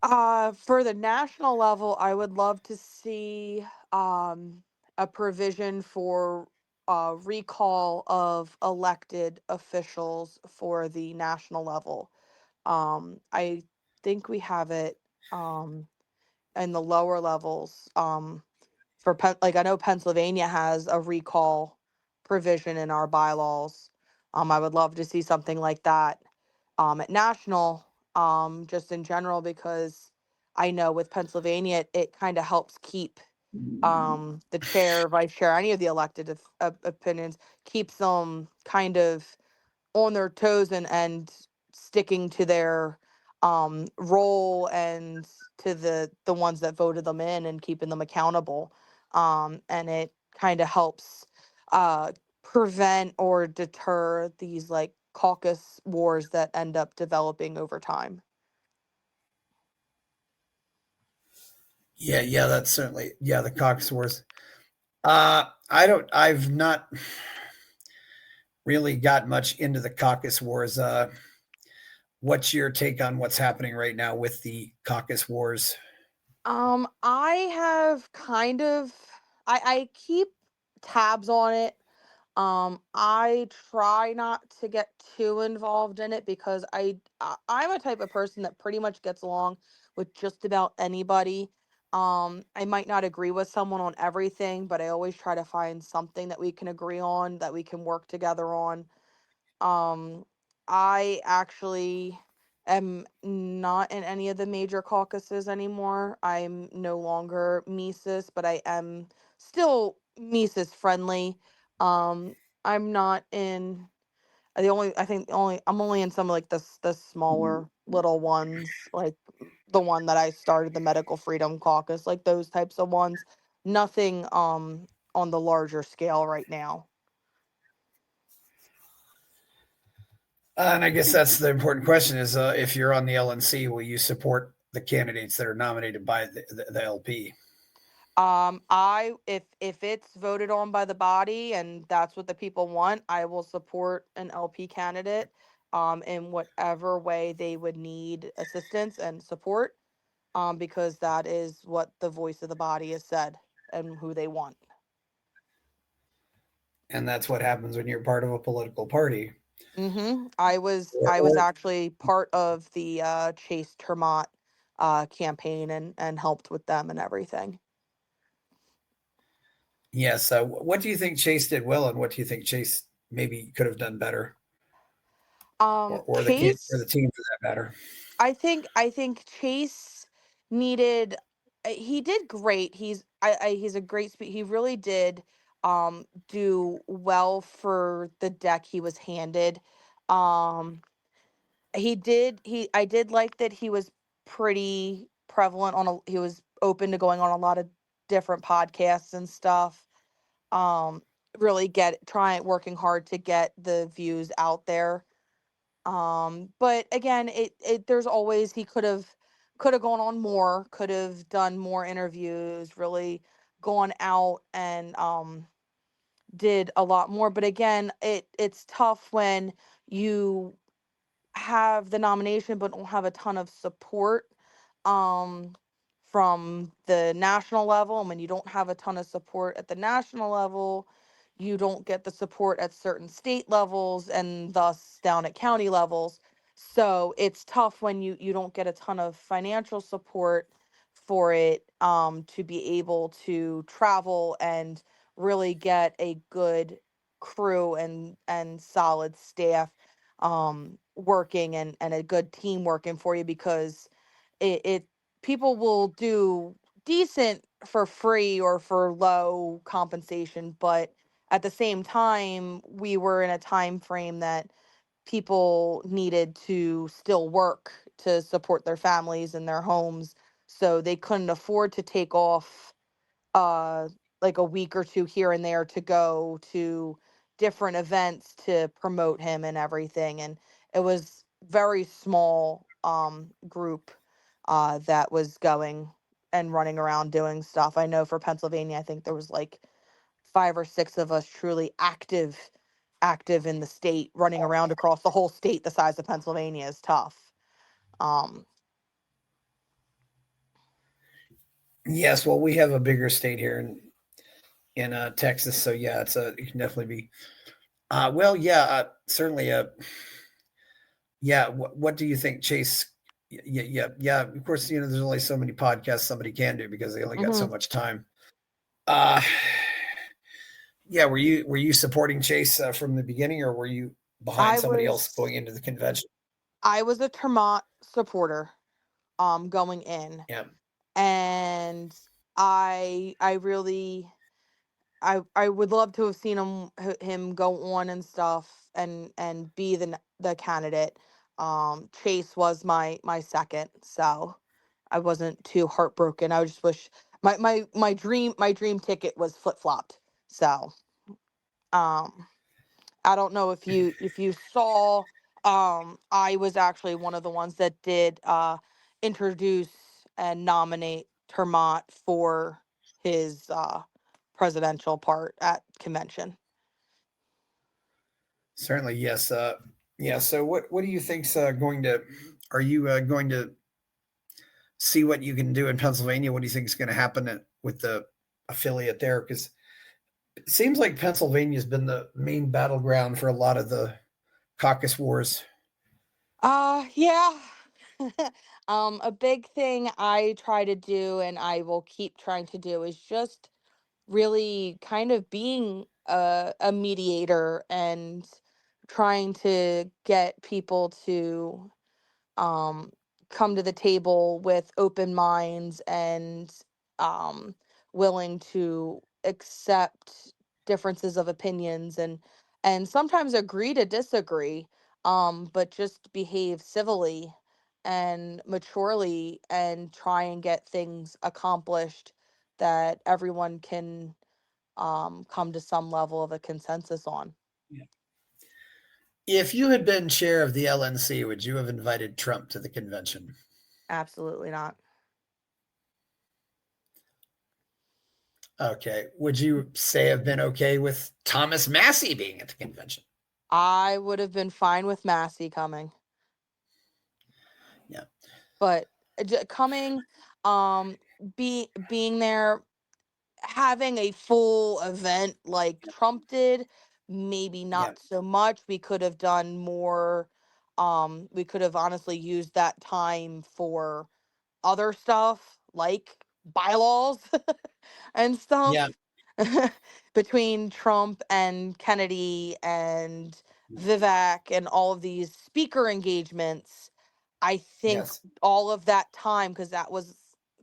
Speaker 1: for the national level, I would love to see um a provision for recall of elected officials for the national level. I think we have it um in the lower levels. Like I know Pennsylvania has a recall provision in our bylaws. I would love to see something like that at national, just in general, because I know with Pennsylvania it kind of helps keep the chair, vice chair, any of the elected opinions, keeps them kind of on their toes and sticking to their role and to the ones that voted them in and keeping them accountable. And it kind of helps uh prevent or deter these like caucus wars that end up developing over time.
Speaker 2: Yeah, that's certainly, yeah, the caucus wars. I've not really got much into the caucus wars. What's your take on what's happening right now with the caucus wars?
Speaker 1: I have kind of I keep tabs on it. I try not to get too involved in it because I'm a type of person that pretty much gets along with just about anybody. I might not agree with someone on everything, but I always try to find something that we can agree on, that we can work together on. Um, I actually am not in any of the major caucuses anymore. I'm no longer Mises, but I am still Mises friendly. I'm not in the only I think only I'm only in some like the smaller little ones, like the one that I started, the Medical Freedom Caucus, like those types of ones. Nothing on the larger scale right now.
Speaker 2: And I guess that's the important question: is if you're on the LNC, will you support the candidates that are nominated by the LP?
Speaker 1: I if it's voted on by the body and that's what the people want, I will support an LP candidate in whatever way they would need assistance and support, because that is what the voice of the body has said and who they want.
Speaker 2: And that's what happens when you're part of a political party.
Speaker 1: I was
Speaker 2: Or
Speaker 1: actually part of the Chase Termott campaign and helped with them and everything.
Speaker 2: yes, what do you think Chase did well, and what do you think Chase maybe could have done better, or the
Speaker 1: Chase
Speaker 2: team for that matter?
Speaker 1: I think Chase needed he did great. He's a great he really did do well for the deck he was handed. Um he I did like that he was pretty prevalent he was open to going on a lot of different podcasts and stuff. Um really trying working hard to get the views out there. But again, it there's always he could have gone on more, could have done more interviews, really gone out and did a lot more. But again, it's tough when you have the nomination but don't have a ton of support um from the national level. And when you don't have a ton of support at the national level, you don't get the support at certain state levels and thus down at county levels. So it's tough when you don't get a ton of financial support for it, to be able to travel and really get a good crew and solid staff working and a good team working for you, because it people will do decent for free or for low compensation, but at the same time we were in a time frame that people needed to still work to support their families and their homes, so they couldn't afford to take off uh like a week or two here and there to go to different events to promote him and everything. And it was very small group that was going and running around doing stuff. I know for Pennsylvania, I think there was like 5 or 6 of us truly active in the state. Running around across the whole state the size of Pennsylvania is tough. um
Speaker 2: Yes, well, we have a bigger state here in Texas, so yeah, it can definitely be. Well, yeah, certainly. Yeah, what do you think, Chase? Yeah, yeah, yeah. Of course, there's only so many podcasts somebody can do because they only got so
Speaker 1: mhm.
Speaker 2: much time. Uh, yeah, were you supporting Chase from the beginning, or were you behind
Speaker 1: i
Speaker 2: somebody else
Speaker 1: was
Speaker 2: going into the convention?
Speaker 1: I was a Termont supporter going in,
Speaker 2: Yeah,
Speaker 1: and I really I would love to have seen him go on and stuff and be the candidate. Chase was my second, so I wasn't too heartbroken. I just wish my dream ticket was flip-flopped. So um I don't know if you saw, I was actually one of the ones that did introduce and nominate Termont for his presidential part at convention.
Speaker 2: certainly. Yes. Yeah. So, what do you think's going to? Are you going to see what you can do in Pennsylvania? What do you think is going to happen with the affiliate there? Because it seems like Pennsylvania's been the main battleground for a lot of the caucus wars.
Speaker 1: Yeah. A big thing I try to do and I will keep trying to do is just really kind of being a mediator and trying to get people to um, come to the table with open minds and um, willing to accept differences of opinions and sometimes agree to disagree, but just behave civilly and maturely and try and get things accomplished that everyone can come to some level of a consensus on.
Speaker 2: Yeah. If you had been chair of the LNC, would you have invited Trump to the convention?
Speaker 1: Absolutely not.
Speaker 2: Okay. Would you say have been okay with Thomas Massey being at the convention?
Speaker 1: I would have been fine with Massey coming.
Speaker 2: Yeah.
Speaker 1: But coming, being there, having a full event like Trump did, maybe
Speaker 2: Yeah.
Speaker 1: not so much. We could have done more. We could have honestly used that time for other stuff like bylaws and
Speaker 2: Yeah.
Speaker 1: stuff. Between Trump and Kennedy and Vivek and all of these speaker engagements, I think
Speaker 2: Yes.
Speaker 1: all of that time, because that was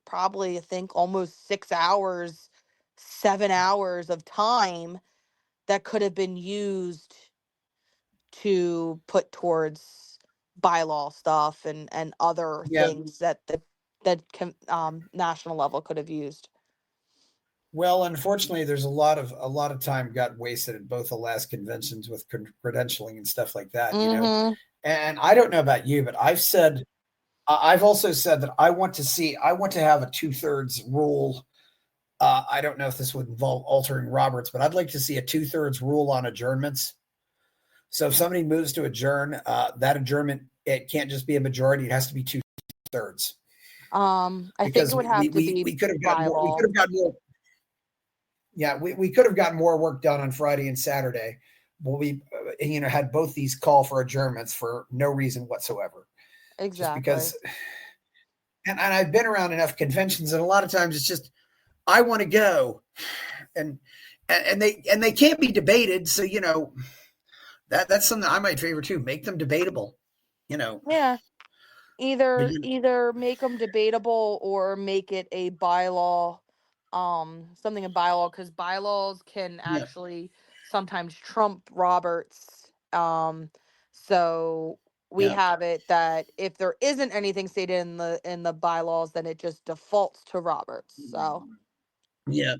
Speaker 1: probably, I think, almost 6 hours, 7 hours of time that could have been used to put towards bylaw stuff and other
Speaker 2: Yeah.
Speaker 1: things national level could have used.
Speaker 2: Well, unfortunately, there's a lot of time got wasted at both the last conventions with credentialing and stuff like that.
Speaker 1: Mm-hmm.
Speaker 2: And I don't know about you, but I've also said that I want to have a 2/3 rule. I don't know if this would involve altering Roberts, but I'd like to see a 2/3 rule on adjournments. So if somebody moves to adjourn, that adjournment, it can't just be a majority; it has to be 2/3
Speaker 1: I think it
Speaker 2: because
Speaker 1: would have to be
Speaker 2: we could have gotten more. We could
Speaker 1: bylaw.
Speaker 2: have gotten more. Yeah, we could have gotten more work done on Friday and Saturday. But we, had both these call for adjournments for no reason whatsoever, just
Speaker 1: Exactly.
Speaker 2: because. And I've been around enough conventions, and a lot of times it's just I want to go, and and they can't be debated. So that's something I might favor too. Make them debatable, you know.
Speaker 1: Yeah.
Speaker 2: But
Speaker 1: Either make them debatable or make it a bylaw, something in bylaw, because bylaws can
Speaker 2: yeah,
Speaker 1: actually sometimes trump Roberts. So we
Speaker 2: yeah,
Speaker 1: have it that if there isn't anything stated in the bylaws, then it just defaults to Roberts. So
Speaker 2: Yeah.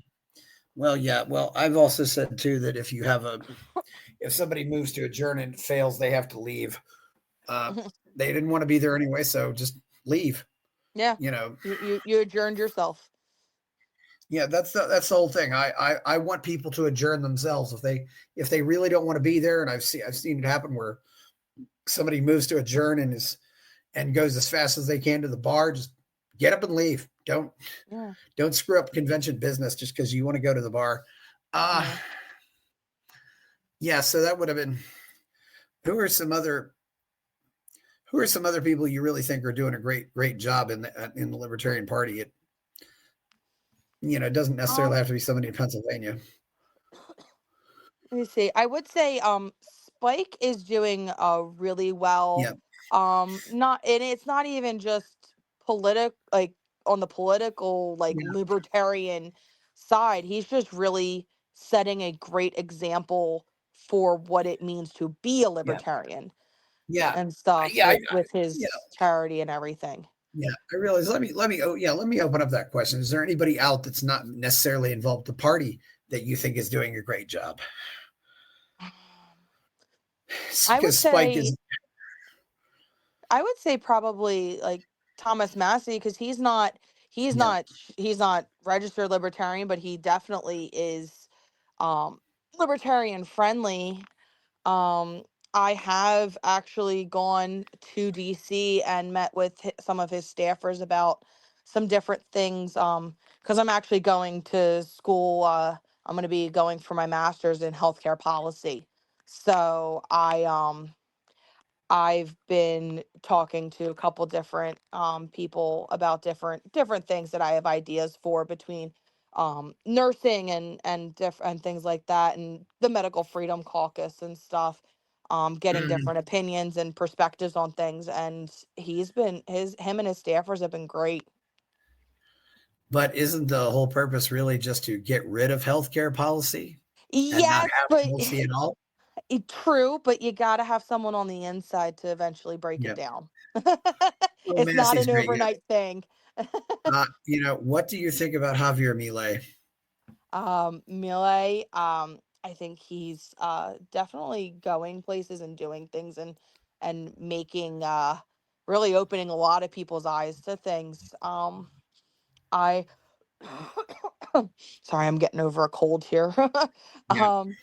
Speaker 2: Well, yeah. Well, I've also said too that if somebody moves to adjourn and fails, they have to leave. Uh, they didn't want to be there anyway, so just leave.
Speaker 1: Yeah,
Speaker 2: You know,
Speaker 1: you adjourned yourself.
Speaker 2: yeah, that's the whole thing. I want people to adjourn themselves if they really don't want to be there, and I've seen it happen where somebody moves to adjourn and goes as fast as they can to the bar. Just get up and leave.
Speaker 1: Yeah,
Speaker 2: Don't screw up convention business just because you want to go to the bar. Uh
Speaker 1: yeah.
Speaker 2: yeah. So that would have been. Who are some other Who are some other people you really think are doing a great job in the Libertarian Party? It doesn't necessarily
Speaker 1: Um,
Speaker 2: have to be somebody in Pennsylvania.
Speaker 1: Let me see. I would say Spike is doing really well.
Speaker 2: Yeah,
Speaker 1: Not and it's not even just like on the political like
Speaker 2: yeah,
Speaker 1: libertarian side. He's just really setting a great example for what it means to be a
Speaker 2: yeah,
Speaker 1: libertarian
Speaker 2: yeah,
Speaker 1: and stuff
Speaker 2: yeah,
Speaker 1: with
Speaker 2: yeah,
Speaker 1: his charity and everything.
Speaker 2: yeah. I realize. Let me open up that question. Is there anybody out that's not necessarily involved with the party that you think is doing a great job?
Speaker 1: I would
Speaker 2: Because Spike
Speaker 1: say
Speaker 2: is,
Speaker 1: I would say probably like Thomas Massey because he's
Speaker 2: yeah,
Speaker 1: not he's not registered libertarian, but he definitely is um libertarian friendly. Um I have actually gone to DC and met with some of his staffers about some different things because I'm actually going to school I'm going to be going for my master's in healthcare policy. So I've been talking to a couple different people about different things that I have ideas for between nursing and different things like that, and the Medical Freedom Caucus and stuff. Getting
Speaker 2: mhm.
Speaker 1: different opinions and perspectives on things, and him and his staffers have been great.
Speaker 2: But isn't the whole purpose really just to get rid of healthcare policy and not
Speaker 1: Yes,
Speaker 2: have
Speaker 1: but
Speaker 2: policy at all?
Speaker 1: true, but you got to have someone on the inside to eventually break it
Speaker 2: Yeah.
Speaker 1: down.
Speaker 2: Well,
Speaker 1: It's not
Speaker 2: Massey's
Speaker 1: an
Speaker 2: great. Yeah.
Speaker 1: overnight thing.
Speaker 2: What do you think about Javier Milei?
Speaker 1: Millet, I think he's definitely going places and doing things and making really opening a lot of people's eyes to things. I sorry, I'm getting over a cold here.
Speaker 2: Yeah.
Speaker 1: um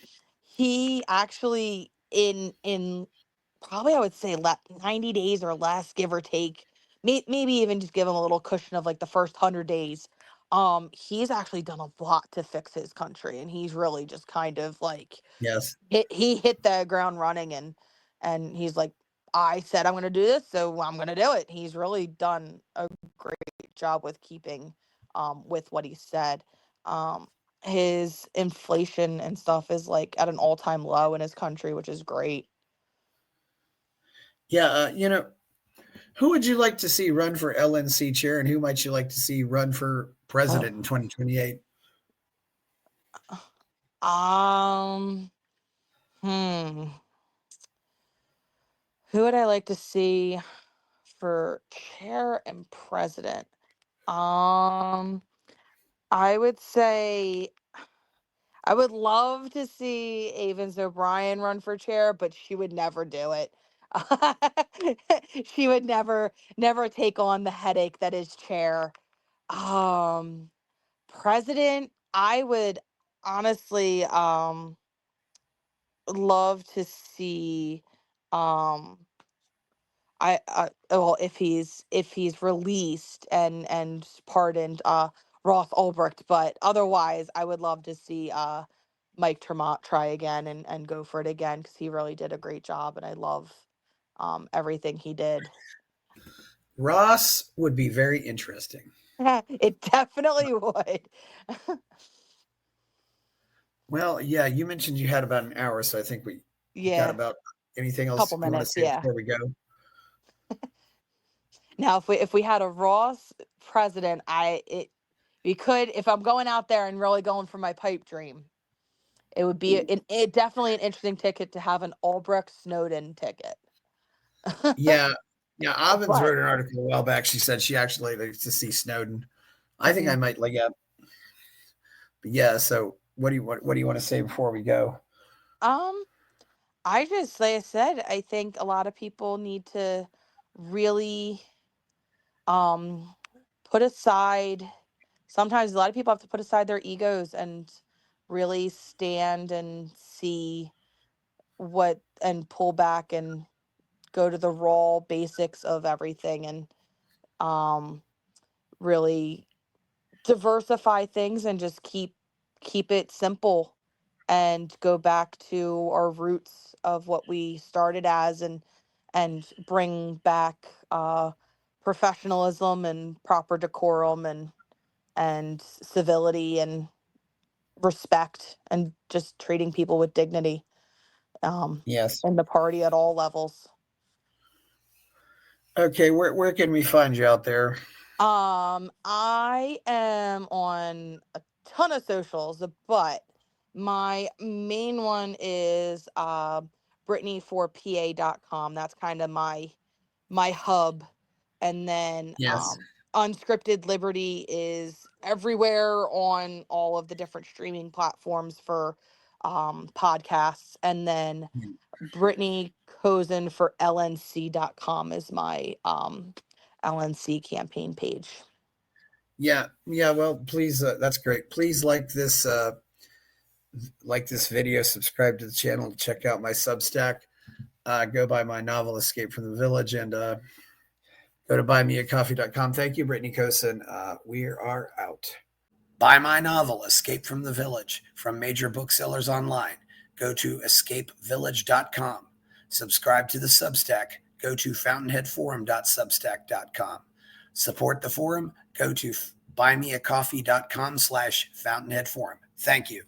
Speaker 1: he actually in probably I would say 90 days or less, give or take. Maybe even just give him a little cushion of like the first 100 days. He's actually done a lot to fix his country, and he's really just kind of like
Speaker 2: Yes.
Speaker 1: he hit the ground running, and he's like, I said I'm going to do this, so I'm going to do it. He's really done a great job with keeping with what he said. Um, his inflation and stuff is like at an all-time low in his country, which is great.
Speaker 2: Yeah. Who would you like to see run for LNC chair, and who might you like to see run for
Speaker 1: Oh.
Speaker 2: president in 2028?
Speaker 1: Um, hmm. Who would I like to see for chair and president? Um, I would say I would love to see Avens O'Brien run for chair, but she would never do it. She would never take on the headache that is chair. Um, President, I would honestly love to see um well if he's released and pardoned Ross Ulbricht, but otherwise I would love to see Mike Tremont try again and go for it again because he really did a great job and I love everything he did.
Speaker 2: Ross would be very interesting.
Speaker 1: It definitely would.
Speaker 2: Well, yeah, you mentioned you had about an hour, so I think we got
Speaker 1: Yeah,
Speaker 2: about anything else
Speaker 1: couple
Speaker 2: you want to
Speaker 1: minutes,
Speaker 2: say
Speaker 1: yeah.
Speaker 2: before we go?
Speaker 1: Now if we had a Ross president, we could, if I'm going out there and really going for my pipe dream, it would be definitely an interesting ticket to have an Albrecht Snowden ticket.
Speaker 2: Yeah, yeah. Obbins
Speaker 1: But
Speaker 2: wrote an article a while back. She said she actually likes to see Snowden. I think I
Speaker 1: mhm.
Speaker 2: might like. Yeah, Yeah. So what do you want to say before we go?
Speaker 1: Um, I just, like I said, I think a lot of people need to really um put aside, sometimes a lot of people have to put aside their egos and really stand and see what, and pull back and go to the raw basics of everything, and um really diversify things and just keep it simple and go back to our roots of what we started as, and bring back professionalism and proper decorum and civility and respect, and just treating people with dignity um
Speaker 2: Yes.
Speaker 1: in the party at all levels.
Speaker 2: Okay. Where can we find you out there?
Speaker 1: I am on a ton of socials, but my main one is Brittany4PA.com. That's kind of my hub. And then
Speaker 2: Yes.
Speaker 1: Unscripted Liberty is everywhere on all of the different streaming platforms for podcasts. And then Brittany Kosin for LNC.com is my LNC campaign page.
Speaker 2: Yeah. Yeah. Well, please. That's great. Please like this video, subscribe to the channel, check out my Substack, go buy my novel Escape from the Village, and go to buymeacoffee.com. Thank you, Brittany Kosin. We are out. Buy my novel Escape from the Village from major booksellers online. Go to escapevillage.com. Subscribe to the Substack. Go to fountainheadforum.substack.com. Support the forum. Go to buymeacoffee.com/fountainheadforum. Thank you.